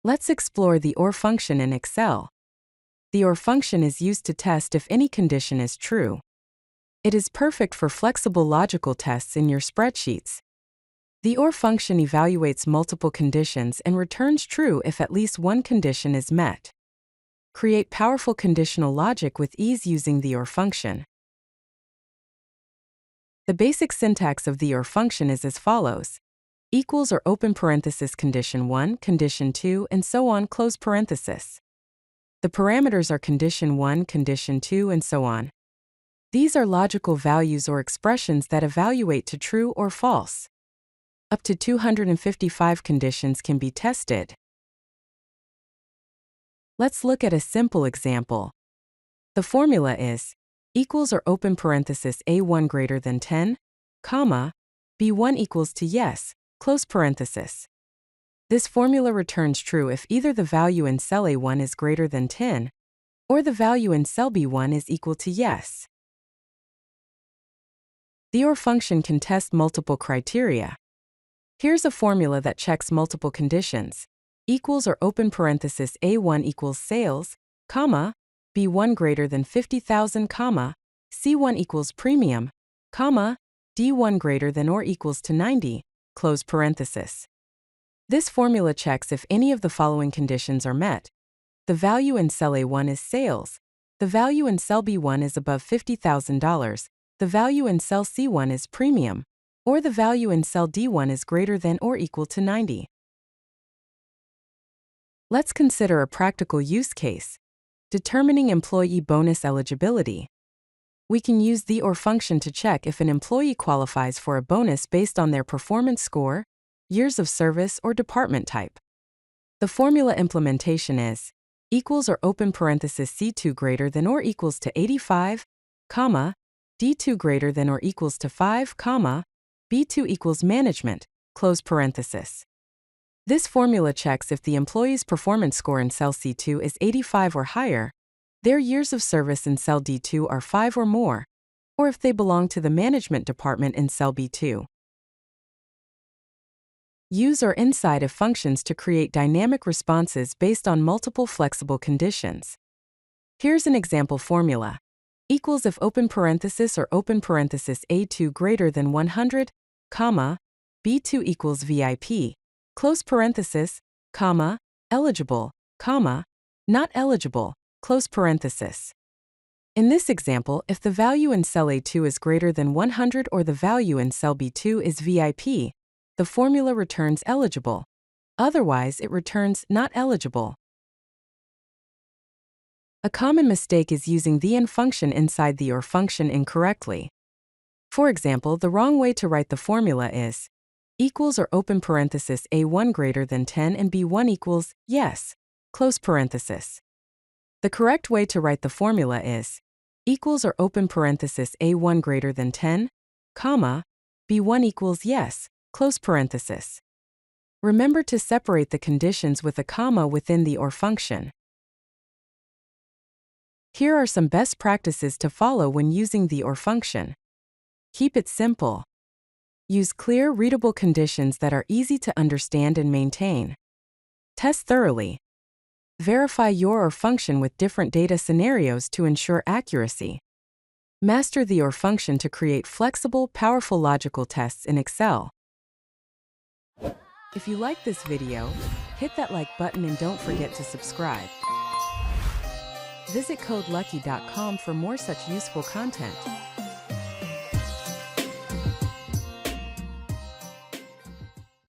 Let's explore the OR function in Excel. The OR function is used to test if any condition is true. It is perfect for flexible logical tests in your spreadsheets. The OR function evaluates multiple conditions and returns true if at least one condition is met. Create powerful conditional logic with ease using the OR function. The basic syntax of the OR function is as follows: equals or open parenthesis condition 1, condition 2, and so on, close parenthesis. The parameters are condition 1, condition 2, and so on. These are logical values or expressions that evaluate to true or false. Up to 255 conditions can be tested. Let's look at a simple example. The formula is equals or open parenthesis A1 greater than 10, comma, B1 equals to yes, close parenthesis. This formula returns true if either the value in cell A1 is greater than 10, or the value in cell B1 is equal to yes. The OR function can test multiple criteria. Here's a formula that checks multiple conditions. Equals or open parenthesis A1 equals sales, comma, B1 greater than 50,000, comma, C1 equals premium, comma, D1 greater than or equals to 90, close parenthesis. This formula checks if any of the following conditions are met. The value in cell A1 is sales. The value in cell B1 is above $50,000. The value in cell C1 is premium. Or the value in cell D1 is greater than or equal to 90. Let's consider a practical use case. Determining employee bonus eligibility. We can use the OR function to check if an employee qualifies for a bonus based on their performance score, years of service, or department type. The formula implementation is equals or open parenthesis C2 greater than or equals to 85, comma, D2 greater than or equals to 5, comma, B2 equals management, close parenthesis. This formula checks if the employee's performance score in cell C2 is 85 or higher, their years of service in cell D2 are 5 or more, or if they belong to the management department in cell B2. Use or inside of functions to create dynamic responses based on multiple flexible conditions. Here's an example formula. Equals if open parenthesis or open parenthesis A2 greater than 100, comma, B2 equals VIP, close parenthesis, comma, eligible, comma, not eligible, close parenthesis. In this example, if the value in cell A2 is greater than 100 or the value in cell B2 is VIP, the formula returns eligible. Otherwise, it returns not eligible. A common mistake is using the AND function inside the OR function incorrectly. For example, the wrong way to write the formula is equals or open parenthesis A1 greater than 10 and B1 equals yes, close parenthesis. The correct way to write the formula is equals or open parenthesis A1 greater than 10, comma, B1 equals yes, close parenthesis. Remember to separate the conditions with a comma within the OR function. Here are some best practices to follow when using the OR function. Keep it simple. Use clear, readable conditions that are easy to understand and maintain. Test thoroughly. Verify your OR function with different data scenarios to ensure accuracy. Master the OR function to create flexible, powerful logical tests in Excel. If you like this video, hit that like button and don't forget to subscribe. Visit codelucky.com for more such useful content.